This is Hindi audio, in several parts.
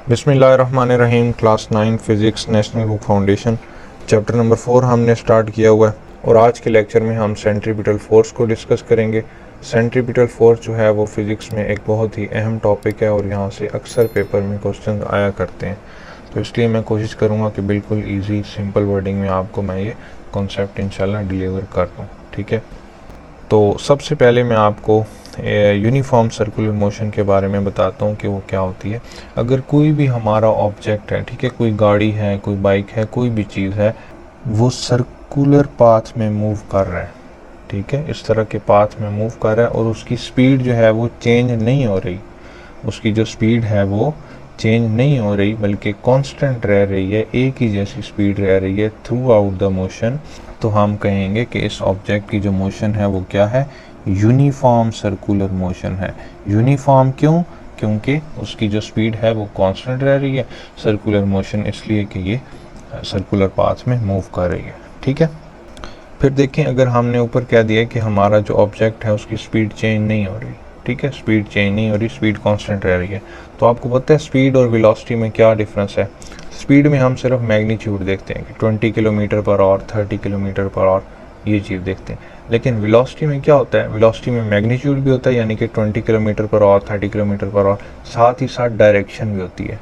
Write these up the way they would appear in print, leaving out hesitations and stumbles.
बिस्मिल्लाहिर्रहमानिर्रहीम। Class 9 physics national book foundation chapter number 4 हमने स्टार्ट किया हुआ है और आज के लेक्चर में हम सेंट्रीपिटल फोर्स को डिस्कस करेंगे। सेंट्रीपिटल फोर्स जो है वो फिज़िक्स में एक बहुत ही अहम टॉपिक है और यहाँ से अक्सर पेपर में क्वेश्चन आया करते हैं, तो इसलिए मैं कोशिश करूँगा कि बिल्कुल ईजी सिंपल वर्डिंग में आपको मैं ये कॉन्सेप्ट इंशाल्लाह डिलीवर कर दूँ। ठीक है, तो सबसे पहले मैं आपको यूनिफॉर्म सर्कुलर मोशन के बारे में बताता हूँ कि वो क्या होती है। अगर कोई भी हमारा ऑब्जेक्ट है, ठीक है, कोई गाड़ी है, कोई बाइक है, कोई भी चीज़ है, वो सर्कुलर पाथ में मूव कर रहा है, ठीक है, इस तरह के पाथ में मूव कर रहा है और उसकी स्पीड जो है वो चेंज नहीं हो रही, उसकी जो स्पीड है वो चेंज नहीं हो रही बल्कि कांस्टेंट रह रही है, एक ही जैसी स्पीड रह रही है थ्रू आउट द मोशन, तो हम कहेंगे कि इस ऑब्जेक्ट की जो मोशन है वो क्या है, यूनिफॉर्म सर्कुलर मोशन है। यूनिफॉर्म क्यों? क्योंकि उसकी जो स्पीड है वो कांस्टेंट रह रही है, सर्कुलर मोशन इसलिए कि ये सर्कुलर पाथ में मूव कर रही है। ठीक है, फिर देखें, अगर हमने ऊपर कह दिया कि हमारा जो ऑब्जेक्ट है उसकी स्पीड चेंज नहीं हो रही, ठीक है, स्पीड चेंज नहीं हो रही, स्पीड कांस्टेंट रह रही है, तो आपको पता है स्पीड और वेलोसिटी में क्या डिफरेंस है। स्पीड में हम सिर्फ मैग्नीट्यूड देखते हैं कि 20 kilometre per hour, 30 kilometre per hour, ये चीज़ देखते हैं, लेकिन वेलोसिटी में क्या होता है, वेलोसिटी में मैग्नीट्यूड भी होता है यानी कि 20 kilometre per hour, 30 kilometre per hour, साथ ही साथ डायरेक्शन भी होती है।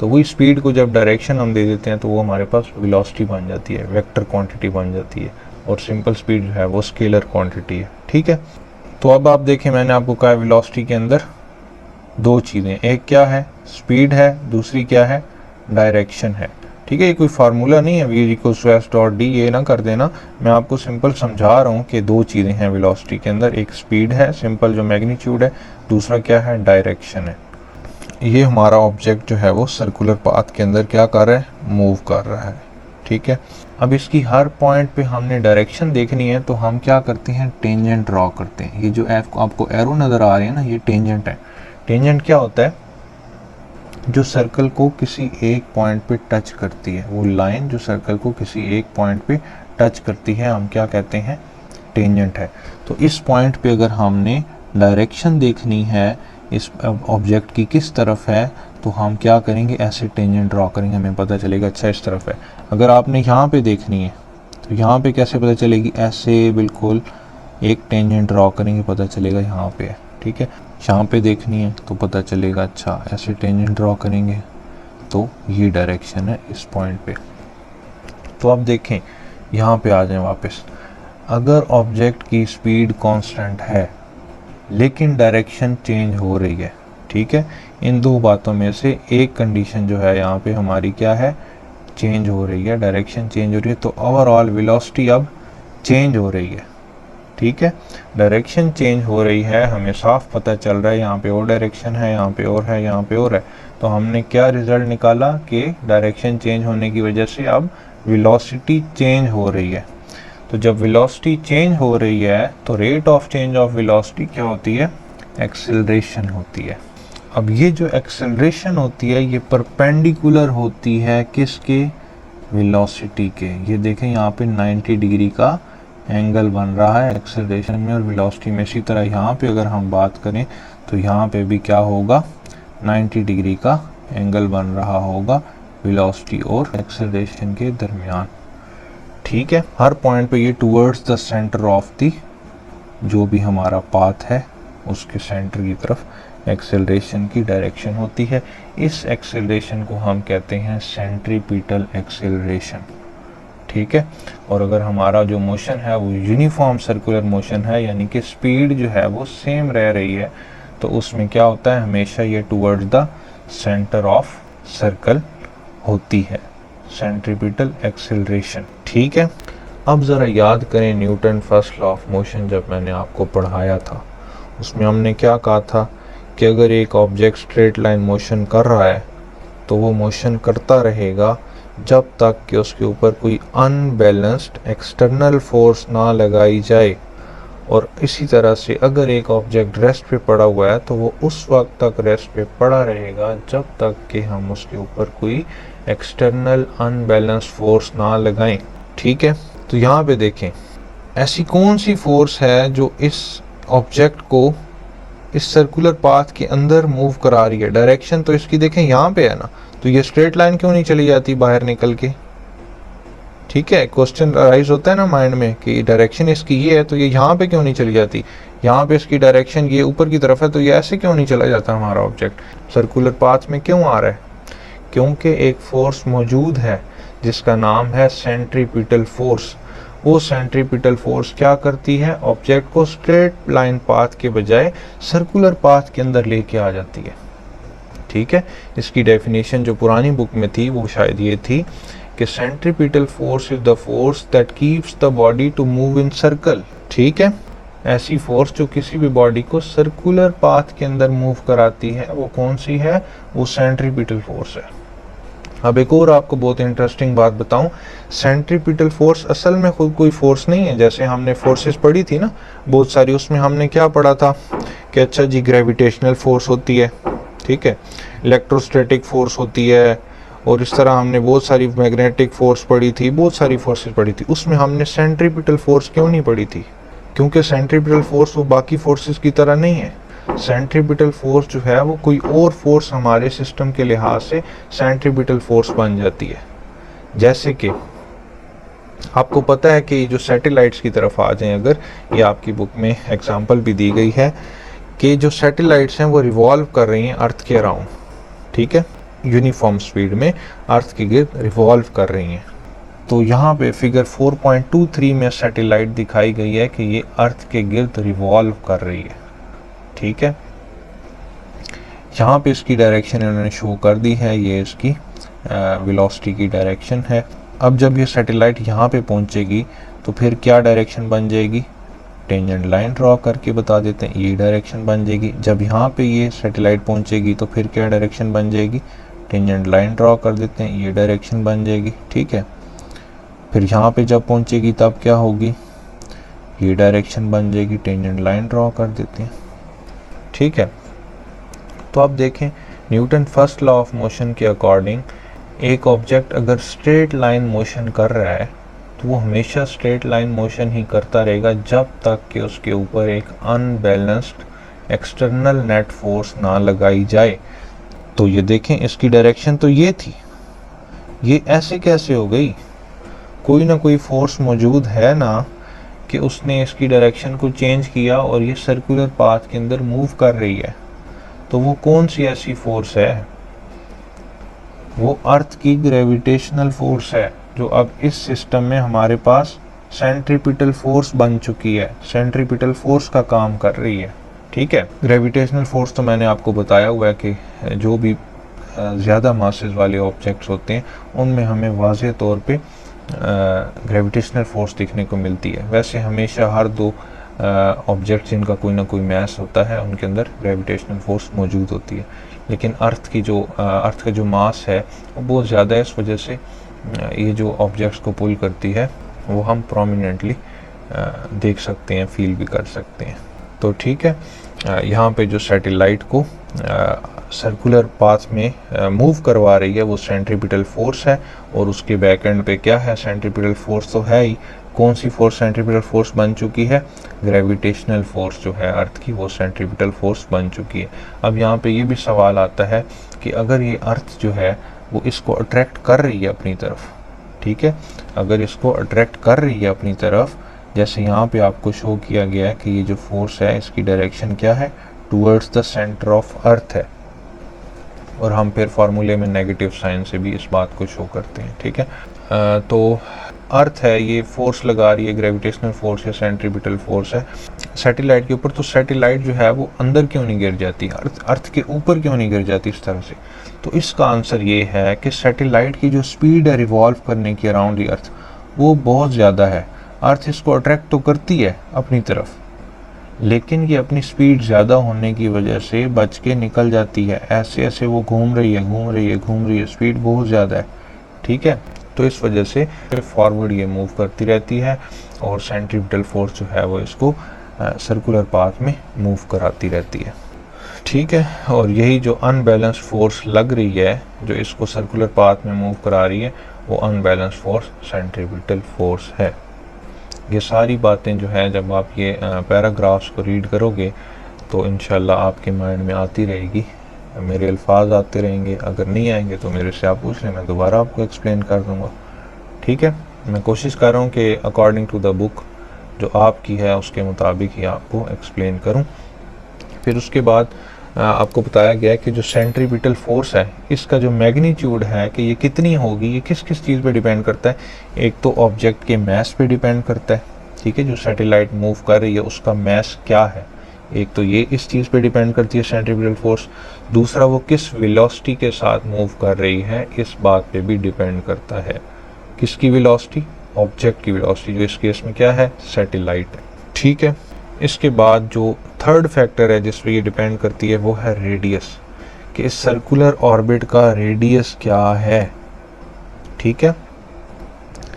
तो वही स्पीड को जब डायरेक्शन हम दे देते हैं तो वो हमारे पास वेलोसिटी बन जाती है, वेक्टर क्वांटिटी बन जाती है, और सिंपल स्पीड जो है वो स्केलर क्वांटिटी है। ठीक है, तो अब आप देखें, मैंने आपको कहा वेलोसिटी के अंदर दो चीज़ें, एक क्या है, स्पीड है, दूसरी क्या है, डायरेक्शन है। ठीक है, ये कोई फार्मूला नहीं है v equals to S dot D, ये ना कर देना, मैं आपको सिंपल समझा रहा हूँ कि दो चीज़ें हैं वेलोसिटी के अंदर, एक स्पीड है सिंपल जो मैग्नीट्यूड है, दूसरा क्या है, डायरेक्शन है। ये हमारा ऑब्जेक्ट जो है वो सर्कुलर पाथ के अंदर क्या कर रहा है, मूव कर रहा है। ठीक है, अब इसकी हर पॉइंट पे हमने डायरेक्शन देखनी है तो हम क्या करते हैं, टेंजेंट ड्रॉ करते हैं। ये जो आपको एरो नज़र आ रही है ना, ये टेंजेंट है। टेंजेंट क्या होता है, जो सर्कल को किसी एक पॉइंट पे टच करती है, वो लाइन जो सर्कल को किसी एक पॉइंट पे टच करती है, हम क्या कहते हैं, टेंजेंट है। तो इस पॉइंट पे अगर हमने डायरेक्शन देखनी है इस ऑब्जेक्ट की किस तरफ है, तो हम क्या करेंगे, ऐसे टेंजेंट ड्रॉ करेंगे, हमें पता चलेगा अच्छा इस तरफ है। अगर आपने यहाँ पे देखनी है तो यहाँ पे कैसे पता चलेगी, ऐसे बिल्कुल एक टेंजेंट ड्रॉ करेंगे, पता चलेगा यहाँ पे है। ठीक है, यहाँ पे देखनी है तो पता चलेगा अच्छा ऐसे टेंजेंट ड्रॉ करेंगे तो ये डायरेक्शन है इस पॉइंट पे। तो अब देखें, यहाँ पे आ जाएं वापस, अगर ऑब्जेक्ट की स्पीड कांस्टेंट है लेकिन डायरेक्शन चेंज हो रही है, ठीक है, इन दो बातों में से एक कंडीशन जो है यहाँ पे हमारी क्या है, चेंज हो रही है, डायरेक्शन चेंज हो रही है, तो ओवरऑल वेलोसिटी अब चेंज हो रही है। ठीक है, डायरेक्शन चेंज हो रही है, हमें साफ पता चल रहा है यहाँ पे और डायरेक्शन है, यहाँ पे और है, यहाँ पे और है, तो हमने क्या रिजल्ट निकाला कि डायरेक्शन चेंज होने की वजह से अब वेलोसिटी चेंज हो रही है। तो जब वेलोसिटी चेंज हो रही है तो rate of change of velocity क्या होती है, एक्सेलरेशन होती है। अब ये जो एक्सेलरेशन होती है ये परपेंडिकुलर होती है किसके, वेलोसिटी के। ये देखें यहाँ पे 90 डिग्री का एंगल बन रहा है एक्सेलरेशन में और वेलोसिटी में। इसी तरह यहाँ पे अगर हम बात करें तो यहाँ पे भी क्या होगा, 90 डिग्री का एंगल बन रहा होगा वेलोसिटी और एक्सेलरेशन के दरमियान। ठीक है, हर पॉइंट पे ये towards the centre of the, जो भी हमारा पाथ है उसके सेंटर की तरफ एक्सेलरेशन की डायरेक्शन होती है। इस एक्सेलरेशन को हम कहते हैं सेंट्रीपिटल एक्सेलरेशन। ठीक है, और अगर हमारा जो मोशन है वो यूनिफॉर्म सर्कुलर मोशन है यानी कि स्पीड जो है वो सेम रह रही है, तो उसमें क्या होता है, हमेशा ये towards the centre of circle होती है, सेंट्रीपिटल एक्सेलरेशन। ठीक है, अब ज़रा याद करें Newton first law of motion जब मैंने आपको पढ़ाया था, उसमें हमने क्या कहा था कि अगर एक ऑब्जेक्ट स्ट्रेट लाइन मोशन कर रहा है तो वो मोशन करता रहेगा जब तक कि उसके ऊपर कोई अनबैलेंस्ड एक्सटर्नल फोर्स ना लगाई जाए, और इसी तरह से अगर एक ऑब्जेक्ट रेस्ट पे पड़ा हुआ है तो वो उस वक्त तक रेस्ट पे पड़ा रहेगा जब तक कि हम उसके ऊपर कोई एक्सटर्नल अनबैलेंस्ड फोर्स ना लगाएं। ठीक है, तो यहाँ पे देखें, ऐसी कौन सी फोर्स है जो इस ऑब्जेक्ट को इस सर्कुलर पाथ के अंदर मूव करा रही है। डायरेक्शन तो इसकी देखें यहाँ पे है ना, तो ये स्ट्रेट लाइन क्यों नहीं चली जाती बाहर निकल के? ठीक है, क्वेश्चन राइज होता है ना माइंड में कि डायरेक्शन इसकी ये है तो ये यहाँ पे क्यों नहीं चली जाती, यहाँ पे इसकी डायरेक्शन ये ऊपर की तरफ है तो ये ऐसे क्यों नहीं चला जाता हमारा ऑब्जेक्ट सर्कुलर पाथ में क्यों आ रहा है? क्योंकि एक फोर्स मौजूद है जिसका नाम है सेंट्रीपिटल फोर्स। वो सेंट्रीपिटल फोर्स क्या करती है, ऑब्जेक्ट को स्ट्रेट लाइन पाथ के बजाय सर्कुलर पाथ के अंदर लेके आ जाती है। ठीक है, इसकी डेफिनेशन जो पुरानी बुक में थी वो शायद ये थी कि centripetal force is the force that keeps the body to move in circle. ठीक है, ऐसी फोर्स जो किसी भी बॉडी को सर्कुलर पाथ के अंदर मूव कराती है वो कौन सी है, वो सेंट्रीपिटल फोर्स है। अब एक और आपको बहुत इंटरेस्टिंग बात बताऊं, सेंट्रीपिटल फोर्स असल में खुद कोई फोर्स नहीं है। जैसे हमने फोर्सेस पढ़ी थी ना बहुत सारी, उसमें हमने क्या पढ़ा था कि अच्छा जी ग्रेविटेशनल फोर्स होती है, ठीक है, इलेक्ट्रोस्टैटिक फोर्स होती है, और इस तरह हमने बहुत सारी मैग्नेटिक फोर्स पढ़ी थी, बहुत सारी फोर्सेस पढ़ी थी। उसमें हमने सेंट्रीपिटल फोर्स क्यों नहीं पढ़ी थी? क्योंकि सेंट्रीपिटल फोर्स वो बाकी फोर्सेस की तरह नहीं है। सेंट्रीपिटल फोर्स जो है वो कोई और फोर्स हमारे सिस्टम के लिहाज से सेंट्रीपिटल फोर्स बन जाती है। जैसे कि आपको पता है कि जो सैटेलाइट्स की तरफ आ जाएं, अगर ये आपकी बुक में एग्जांपल भी दी गई है कि जो सैटेलाइट्स हैं वो रिवॉल्व कर रही हैं अर्थ के अराउंड, ठीक है, यूनिफॉर्म स्पीड में अर्थ के गिर्द रिवॉल्व कर रही हैं। तो यहाँ पे फिगर 4.23 में सैटेलाइट दिखाई गई है कि ये अर्थ के गिर्द रिवॉल्व कर रही है। ठीक है, यहाँ पे इसकी डायरेक्शन इन्होंने शो कर दी है, ये इसकी वेलोसिटी की डायरेक्शन है। अब जब ये सैटेलाइट यहाँ पे पहुँचेगी तो फिर क्या डायरेक्शन बन जाएगी, टेंजेंट लाइन ड्रॉ करके बता देते हैं, ये डायरेक्शन बन जाएगी। जब यहाँ पे ये सैटेलाइट पहुँचेगी तो फिर क्या डायरेक्शन बन जाएगी, टेंजेंट लाइन ड्रॉ कर देते हैं, ये डायरेक्शन बन जाएगी। ठीक है, फिर यहाँ पे जब पहुँचेगी तब क्या होगी, ये डायरेक्शन बन जाएगी, टेंजेंट लाइन ड्रॉ कर देते हैं। ठीक है, तो अब देखें Newton first law of motion के अकॉर्डिंग एक ऑब्जेक्ट अगर स्ट्रेट लाइन मोशन कर रहा है तो वो हमेशा स्ट्रेट लाइन मोशन ही करता रहेगा जब तक कि उसके ऊपर एक अनबैलेंस्ड एक्सटर्नल नेट फोर्स ना लगाई जाए। तो ये देखें इसकी डायरेक्शन तो ये थी, ये ऐसे कैसे हो गई? कोई ना कोई फोर्स मौजूद है ना कि उसने इसकी डायरेक्शन को चेंज किया और ये सर्कुलर पाथ के अंदर मूव कर रही है। तो वो कौन सी ऐसी फोर्स है, वो अर्थ की ग्रेविटेशनल फोर्स है जो अब इस सिस्टम में हमारे पास सेंट्रीपिटल फोर्स बन चुकी है, सेंट्रीपिटल फोर्स का काम कर रही है। ठीक है, ग्रेविटेशनल फोर्स तो मैंने आपको बताया हुआ है कि जो भी ज़्यादा मासेस वाले ऑब्जेक्ट्स होते हैं उनमें हमें वाज़ेह तौर पे ग्रेविटेशनल फोर्स देखने को मिलती है। वैसे हमेशा हर दो ऑब्जेक्ट्स जिनका कोई ना कोई मास होता है उनके अंदर ग्रेविटेशनल फोर्स मौजूद होती है, लेकिन अर्थ का जो मास है वो बहुत ज़्यादा है, इस वजह से ये जो ऑब्जेक्ट्स को पुल करती है वो हम प्रोमिनेंटली देख सकते हैं, फील भी कर सकते हैं। तो ठीक है, यहाँ पे जो सैटेलाइट को सर्कुलर पाथ में मूव करवा रही है वो सेंट्रीपिटल फोर्स है, और उसके बैक एंड पे क्या है, सेंट्रीपिटल फोर्स तो है ही। कौन सी फोर्स सेंट्रीपिटल फोर्स बन चुकी है, ग्रेविटेशनल फोर्स जो है अर्थ की वो सेंट्रीपिटल फोर्स बन चुकी है। अब यहाँ पे ये भी सवाल आता है कि अगर ये अर्थ जो है वो इसको अट्रैक्ट कर रही है अपनी तरफ, ठीक है, अगर इसको अट्रैक्ट कर रही है अपनी तरफ, जैसे यहाँ पे आपको शो किया गया है कि ये जो फोर्स है इसकी डायरेक्शन क्या है, towards the centre of earth है, और हम फिर फार्मूले में नेगेटिव साइन से भी इस बात को शो करते हैं। ठीक है, तो अर्थ है ये फोर्स लगा रही है, ग्रेविटेशनल फोर्स या सेंट्रीपिटल फोर्स है सैटेलाइट के ऊपर। तो सैटेलाइट जो है वो अंदर क्यों नहीं गिर जाती, अर्थ के ऊपर क्यों नहीं गिर जाती इस तरह से? तो इसका आंसर ये है कि सैटेलाइट की जो स्पीड है रिवॉल्व करने की अराउंड दी अर्थ वो बहुत ज़्यादा है। अर्थ इसको अट्रैक्ट तो करती है अपनी तरफ, लेकिन ये अपनी स्पीड ज़्यादा होने की वजह से बच के निकल जाती है। ऐसे ऐसे वो घूम रही है, स्पीड बहुत ज़्यादा है। ठीक है, तो इस वजह से फॉरवर्ड ये मूव करती रहती है और सेंट्रीपिटल फोर्स जो है वो इसको सर्कुलर पाथ में मूव कराती रहती है। ठीक है, और यही जो अनबैलेंस फोर्स लग रही है जो इसको सर्कुलर पाथ में मूव करा रही है वो अनबैलेंस फोर्स सेंट्रीपिटल फोर्स है। ये सारी बातें जो है जब आप ये पैराग्राफ्स को रीड करोगे तो इंशाल्लाह आपके माइंड में आती रहेगी, मेरे अल्फाज आते रहेंगे। अगर नहीं आएंगे तो मेरे से आप पूछ लें, मैं दोबारा आपको एक्सप्लेन कर दूँगा। ठीक है, मैं कोशिश कर रहा हूँ कि अकॉर्डिंग टू द बुक जो आपकी है उसके मुताबिक ही आपको एक्सप्लेन करूँ। फिर उसके बाद आपको बताया गया है कि जो सेंट्रीपिटल फोर्स है इसका जो मैग्नीट्यूड है कि ये कितनी होगी, ये किस किस चीज़ पे डिपेंड करता है। एक तो ऑब्जेक्ट के मास पे डिपेंड करता है, ठीक है, जो सैटेलाइट मूव कर रही है उसका मास क्या है, एक तो ये इस चीज़ पे डिपेंड करती है सेंट्रीपिटल फोर्स। दूसरा वो किस वेलोसिटी के साथ मूव कर रही है इस बात पे भी डिपेंड करता है। किसकी वेलोसिटी? ऑब्जेक्ट की वेलोसिटी, जो इस केस में क्या है, सैटेलाइट है। ठीक है, इसके बाद जो थर्ड फैक्टर है जिस पे ये डिपेंड करती है वो है रेडियस, कि इस सर्कुलर ऑर्बिट का रेडियस क्या है। ठीक है,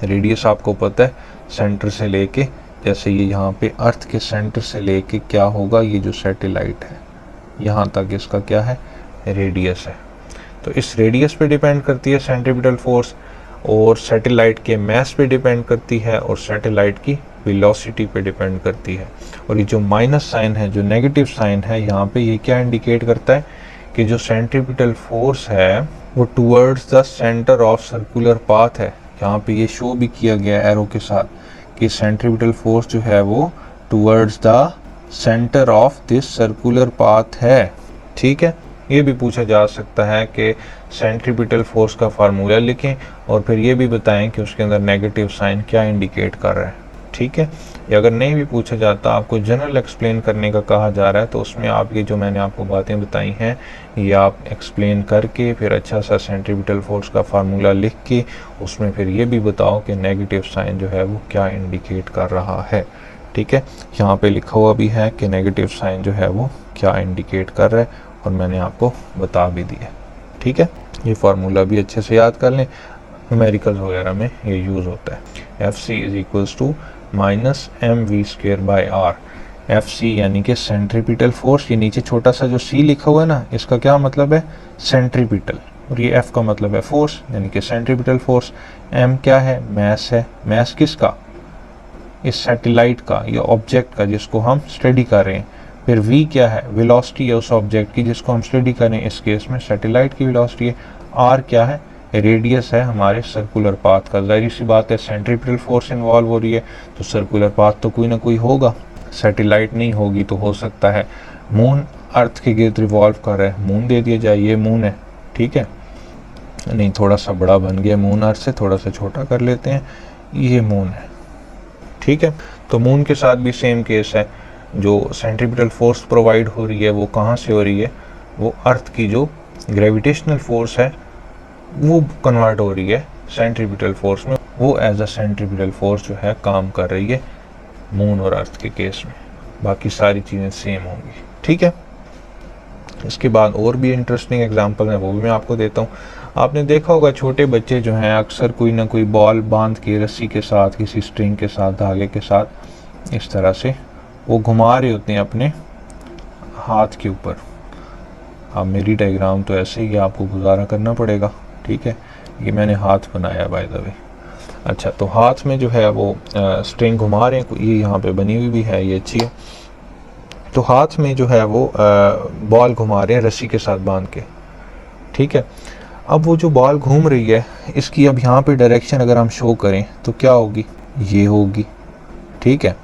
रेडियस आपको पता है सेंटर से लेके, जैसे ये यहाँ पे अर्थ के सेंटर से लेके क्या होगा, ये जो सैटेलाइट है यहाँ तक इसका क्या है, रेडियस है। तो इस रेडियस पे डिपेंड करती है सेंट्रीपिटल फोर्स, और सैटेलाइट के मास पे डिपेंड करती है, और सैटेलाइट की वेलोसिटी पे डिपेंड करती है। और ये जो माइनस साइन है, जो नेगेटिव साइन है यहाँ पे, ये क्या इंडिकेट करता है कि जो सेंट्रीपिटल फोर्स है वो towards the centre of circular path है। यहाँ पे ये शो भी किया गया एरो के साथ कि सेंट्रीपिटल फोर्स जो है वो towards the centre of this circular path है। ठीक है, ये भी पूछा जा सकता है कि सेंट्रीपिटल फोर्स का फार्मूला लिखें और फिर ये भी बताएं कि उसके अंदर नेगेटिव साइन क्या इंडिकेट कर रहा है। ठीक है, ये अगर नहीं भी पूछा जाता, आपको जनरल एक्सप्लेन करने का कहा जा रहा है, तो उसमें आप ये जो मैंने आपको बातें बताई हैं ये आप एक्सप्लेन करके फिर अच्छा सा सेंट्रीपिटल फोर्स का फार्मूला लिख के उसमें फिर ये भी बताओ कि नेगेटिव साइन जो है वो क्या इंडिकेट कर रहा है। ठीक है, यहाँ पे लिखा हुआ भी है कि नेगेटिव साइन जो है वो क्या इंडिकेट कर रहा है, और मैंने आपको बता भी दिया। ठीक है, ये फार्मूला भी अच्छे से याद कर लें, न्यूमेरिकल्स वगैरह में ये यूज़ होता है। F C is equals to minus M V square by R. F C यानी कि सेंट्रीपिटल फोर्स, ये नीचे छोटा सा जो सी लिखा हुआ है ना, इसका क्या मतलब है, सेंट्रीपिटल, और ये एफ का मतलब है फोर्स यानी कि सेंट्रीपिटल फोर्स। एम क्या है, मैस है। मैस किसका, इस सैटेलाइट का, ये ऑब्जेक्ट का जिसको हम स्टडी कर रहे हैं। फिर वी क्या है, वेलोसिटी है उस ऑब्जेक्ट की जिसको हम स्टडी करें, इस केस में सैटेलाइट की वेलोसिटी है। आर क्या है, रेडियस है हमारे सर्कुलर पाथ का। जाहिर सी बात है सेंट्रीपिटल फोर्स इन्वॉल्व हो रही है तो सर्कुलर पाथ तो कोई ना कोई होगा, सैटेलाइट नहीं होगी तो हो सकता है मून अर्थ के गिर्द रिवॉल्व कर रहा है, मून दे दिया जाए, ये मून है। ठीक है, नहीं थोड़ा सा बड़ा बन गया मून, अर्थ से थोड़ा सा छोटा कर लेते हैं, ये मून है। ठीक है, तो मून के साथ भी सेम केस है, जो सेंट्रीपिटल फोर्स प्रोवाइड हो रही है वो कहाँ से हो रही है, वो अर्थ की जो ग्रेविटेशनल फोर्स है वो कन्वर्ट हो रही है सेंट्रीपिटल फोर्स में, वो एज अ सेंट्रीपिटल फोर्स जो है काम कर रही है मून और अर्थ के केस में। बाकी सारी चीज़ें सेम होंगी। ठीक है, इसके बाद और भी इंटरेस्टिंग एग्जांपल है वो भी मैं आपको देता हूँ। आपने देखा होगा छोटे बच्चे जो हैं अक्सर कोई ना कोई बॉल बांध के रस्सी के साथ, किसी स्ट्रिंग के साथ, धागे के साथ इस तरह से वो घुमा रहे होते हैं अपने हाथ के ऊपर। अब मेरी डायग्राम तो ऐसे ही आपको गुजारा करना पड़ेगा। ठीक है, ये मैंने हाथ बनाया बाय द वे। अच्छा, तो हाथ में जो है वो स्ट्रिंग घुमा रहे हैं, ये यहाँ पे बनी हुई भी है, ये अच्छी है। तो हाथ में जो है वो बॉल घुमा रहे हैं रस्सी के साथ बांध के। ठीक है, अब वो जो बॉल घूम रही है इसकी अब यहाँ पे डायरेक्शन अगर हम शो करें तो क्या होगी, ये होगी। ठीक है,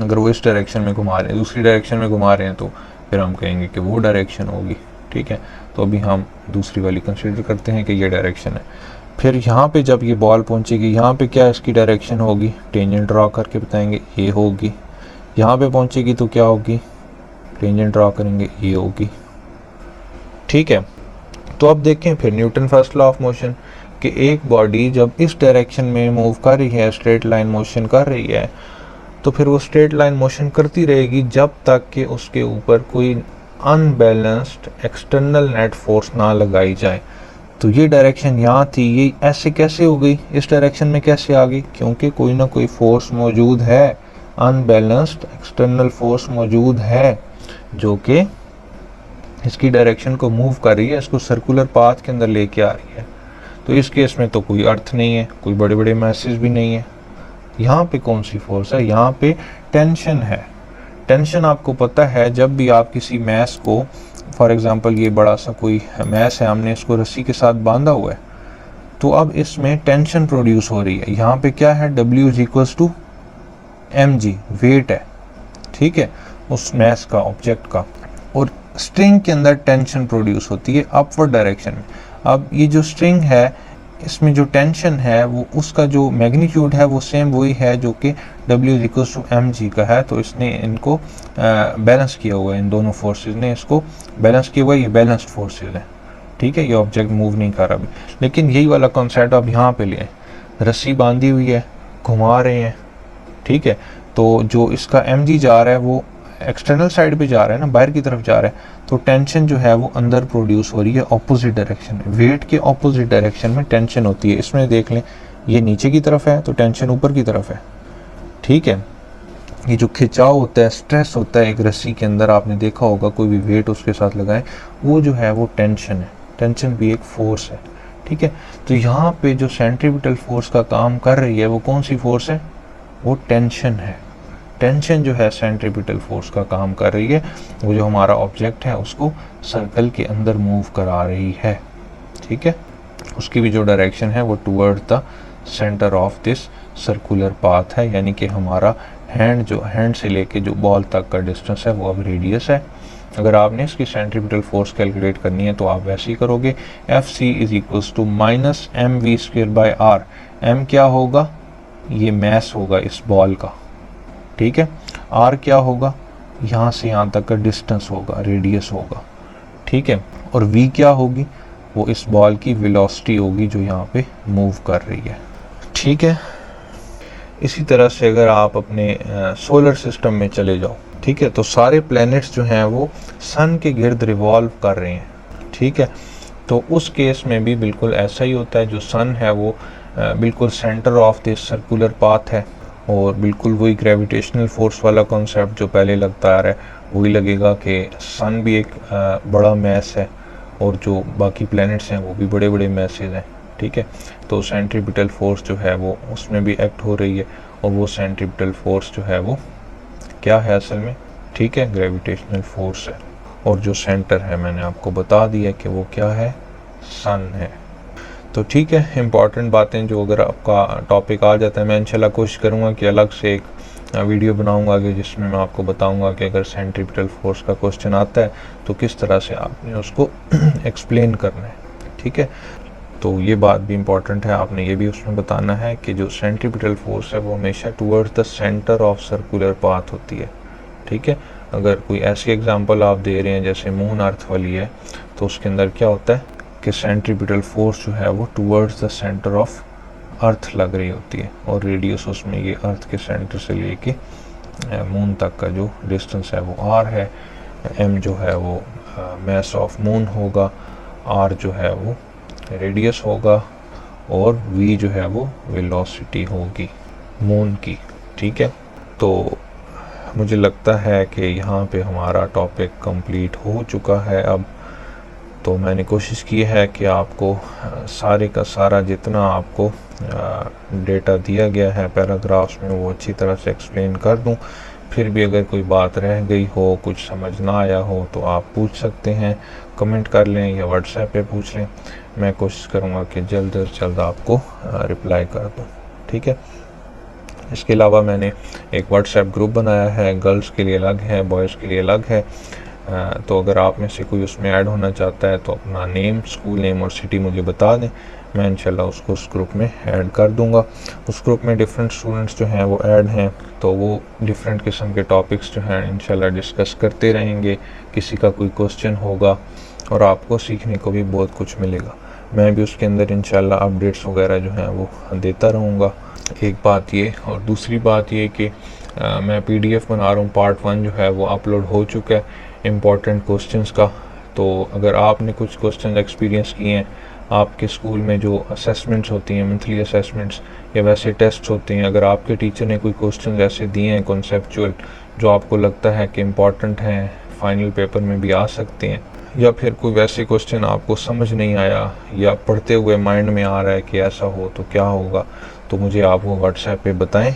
अगर वो इस डायरेक्शन में घुमा रहे हैं, दूसरी डायरेक्शन में घुमा रहे हैं तो फिर हम कहेंगे कि वो डायरेक्शन होगी। ठीक है, तो अभी हम दूसरी वाली कंसीडर करते हैं कि ये डायरेक्शन है। फिर यहाँ पे जब ये बॉल पहुँचेगी यहाँ पे क्या इसकी डायरेक्शन होगी, टेंजेंट ड्रॉ करके बताएंगे, ये होगी। यहाँ पे पहुँचेगी तो क्या होगी, टेंजेंट ड्रॉ करेंगे, ये होगी। ठीक है, तो अब देखें फिर Newton first law of motion कि एक बॉडी जब इस डायरेक्शन में मूव कर रही है, स्ट्रेट लाइन मोशन कर रही है, तो फिर वो स्ट्रेट लाइन मोशन करती रहेगी जब तक कि उसके ऊपर कोई अनबैलेंस्ड एक्सटर्नल नेट फोर्स ना लगाई जाए। तो ये डायरेक्शन यहाँ थी, ये ऐसे कैसे हो गई, इस डायरेक्शन में कैसे आ गई, क्योंकि कोई ना कोई फोर्स मौजूद है, अनबैलेंस्ड एक्सटर्नल फोर्स मौजूद है जो कि इसकी डायरेक्शन को मूव कर रही है, इसको सर्कुलर पाथ के अंदर लेके आ रही है। तो इस केस में तो कोई अर्थ नहीं है, कोई बड़े बड़े मैसेज भी नहीं है। यहाँ पे कौन सी फोर्स है, यहाँ पे टेंशन है। टेंशन आपको पता है, जब भी आप किसी मैस को, फॉर एग्जांपल ये बड़ा सा कोई मैस है, हमने इसको रस्सी के साथ बांधा हुआ है, तो अब इसमें टेंशन प्रोड्यूस हो रही है। यहाँ पे क्या है, W is equals to mg, weight है, ठीक है, उस मैस का, ऑब्जेक्ट का, और स्ट्रिंग के अंदर टेंशन प्रोड्यूस होती है अपवर्ड डायरेक्शन में। अब ये जो स्ट्रिंग है, इसमें जो टेंशन है वो, उसका जो मैग्नीट्यूड है वो सेम वही है जो कि W is equals to mg का है। तो इसने इनको बैलेंस किया हुआ है, इन दोनों फोर्सेस ने इसको बैलेंस किया हुआ है, ये बैलेंस्ड फोर्सेस है, ठीक है। ये ऑब्जेक्ट मूव नहीं कर रहा अभी, लेकिन यही वाला कॉन्सेप्ट आप यहाँ पे ले, रस्सी बांधी हुई है, घुमा रहे हैं, ठीक है, तो जो इसका mg जा रहा है वो एक्सटर्नल साइड पे जा रहा है ना, बाहर की तरफ जा रहा है, तो टेंशन जो है वो अंदर प्रोड्यूस हो रही है ऑपोजिट डायरेक्शन में, वेट के ऑपोजिट डायरेक्शन में टेंशन होती है। इसमें देख लें, ये नीचे की तरफ है तो टेंशन ऊपर की तरफ है, ठीक है। ये जो खिंचाव होता है, स्ट्रेस होता है एक रस्सी के अंदर, आपने देखा होगा, कोई भी वेट उसके साथ लगाए, वो जो है वो टेंशन है। टेंशन भी एक फोर्स है, ठीक है। तो यहाँ पे जो सेंट्रीपिटल फोर्स का काम कर रही है वो कौन सी फोर्स है, वो टेंशन है। टेंशन जो है सेंट्रीपिटल फोर्स का काम कर रही है, वो जो हमारा ऑब्जेक्ट है उसको सर्कल के अंदर मूव करा रही है, ठीक है। उसकी भी जो डायरेक्शन है वो toward the centre of this circular path है, यानी कि हमारा हैंड से लेके जो बॉल तक का डिस्टेंस है वो अब रेडियस है। अगर आपने इसकी सेंट्रीपिटल फोर्स कैलकुलेट करनी है तो आप वैसे ही करोगे, Fc is equals to minus mv²/r। m क्या होगा, ये मैस होगा इस बॉल का, ठीक है। r क्या होगा, यहाँ से यहाँ तक का डिस्टेंस होगा, रेडियस होगा, ठीक है। और v क्या होगी, वो इस बॉल की वेलोसिटी होगी जो यहाँ पे मूव कर रही है, ठीक है। इसी तरह से अगर आप अपने सोलर सिस्टम में चले जाओ, ठीक है, तो सारे प्लैनेट्स जो हैं वो सन के गिर्द रिवॉल्व कर रहे हैं, ठीक है। तो उस केस में भी बिल्कुल ऐसा ही होता है, जो सन है वो बिल्कुल centre of this circular path है, और बिल्कुल वही ग्रेविटेशनल फोर्स वाला कॉन्सेप्ट जो पहले लगता आ रहा है वही लगेगा कि सन भी एक बड़ा मैस है और जो बाकी प्लैनेट्स हैं वो भी बड़े बड़े मैसेज हैं, ठीक है। तो सेंट्रीपिटल फोर्स जो है वो उसमें भी एक्ट हो रही है, और वो सेंट्रीपिटल फोर्स जो है वो क्या है असल में, ठीक है, ग्रेविटेशनल फोर्स है। और जो सेंटर है मैंने आपको बता दिया कि वो क्या है, सन है। तो ठीक है, इम्पॉर्टेंट बातें जो अगर आपका टॉपिक आ जाता है, मैं इंशाल्लाह कोशिश करूँगा कि अलग से एक वीडियो बनाऊंगा कि जिसमें मैं आपको बताऊंगा कि अगर सेंट्रीपिटल फोर्स का क्वेश्चन आता है तो किस तरह से आपने उसको एक्सप्लेन करना है, ठीक है। तो ये बात भी इम्पॉर्टेंट है, आपने ये भी उसमें बताना है कि जो सेंट्रीपिटल फोर्स है वो हमेशा towards the centre of circular path होती है, ठीक है। अगर कोई ऐसी एग्जांपल आप दे रहे हैं जैसे मून अर्थ वाली है, तो उसके अंदर क्या होता है कि सेंट्रीपिटल फोर्स जो है वो towards the centre of earth लग रही होती है, और रेडियस उसमें ये अर्थ के सेंटर से लेके मून तक का जो डिस्टेंस है वो r है, m जो है वो मैस ऑफ मून होगा, r जो है वो रेडियस होगा, और v जो है वो वेलोसिटी होगी मून की, ठीक है। तो मुझे लगता है कि यहाँ पे हमारा टॉपिक कंप्लीट हो चुका है अब। तो मैंने कोशिश की है कि आपको सारे का सारा जितना आपको डेटा दिया गया है पैराग्राफ्स में वो अच्छी तरह से एक्सप्लेन कर दूं। फिर भी अगर कोई बात रह गई हो, कुछ समझ ना आया हो, तो आप पूछ सकते हैं, कमेंट कर लें या व्हाट्सएप पे पूछ लें। मैं कोशिश करूँगा कि जल्द से जल्द आपको रिप्लाई कर दूँ, ठीक है। इसके अलावा मैंने एक व्हाट्सएप ग्रुप बनाया है, गर्ल्स के लिए अलग है, बॉयज़ के लिए अलग है। तो अगर आप में से कोई उसमें ऐड होना चाहता है तो अपना नेम, स्कूल नेम और सिटी मुझे बता दें, मैं इंशाल्लाह उसको उस ग्रुप में ऐड कर दूंगा। उस ग्रुप में डिफरेंट स्टूडेंट्स जो हैं वो ऐड हैं, तो वो डिफरेंट किस्म के टॉपिक्स जो हैं इंशाल्लाह डिस्कस करते रहेंगे। किसी का कोई क्वेश्चन होगा और आपको सीखने को भी बहुत कुछ मिलेगा। मैं भी उसके अंदर इंशाल्लाह अपडेट्स वगैरह जो हैं वो देता रहूँगा। एक बात ये, और दूसरी बात ये कि मैं PDF बना रहा हूँ, पार्ट 1 जो है वो अपलोड हो चुका है इम्पॉर्टेंट क्वेश्चंस का। तो अगर आपने कुछ क्वेश्चन एक्सपीरियंस किए हैं, आपके स्कूल में जो असेसमेंट्स होती हैं, मंथली असेसमेंट्स या वैसे टेस्ट होते हैं, अगर आपके टीचर ने कोई क्वेश्चन ऐसे दिए हैं कॉन्सेप्चुअल जो आपको लगता है कि इम्पॉर्टेंट हैं, फाइनल पेपर में भी आ सकते हैं, या फिर कोई वैसे क्वेश्चन आपको समझ नहीं आया या पढ़ते हुए माइंड में आ रहा है कि ऐसा हो तो क्या होगा, तो मुझे आप वो व्हाट्सएप पे बताएं।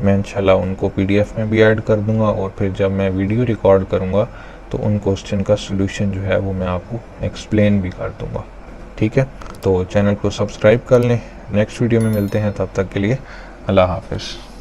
मैं इंशाल्लाह उनको PDF में भी ऐड कर दूंगा, और फिर जब मैं वीडियो रिकॉर्ड करूंगा तो उन क्वेश्चन का सोल्यूशन जो है वो मैं आपको एक्सप्लेन भी कर दूंगा। ठीक है, तो चैनल को सब्सक्राइब कर लें। नेक्स्ट वीडियो में मिलते हैं, तब तक के लिए अल्लाह हाफ़िज़।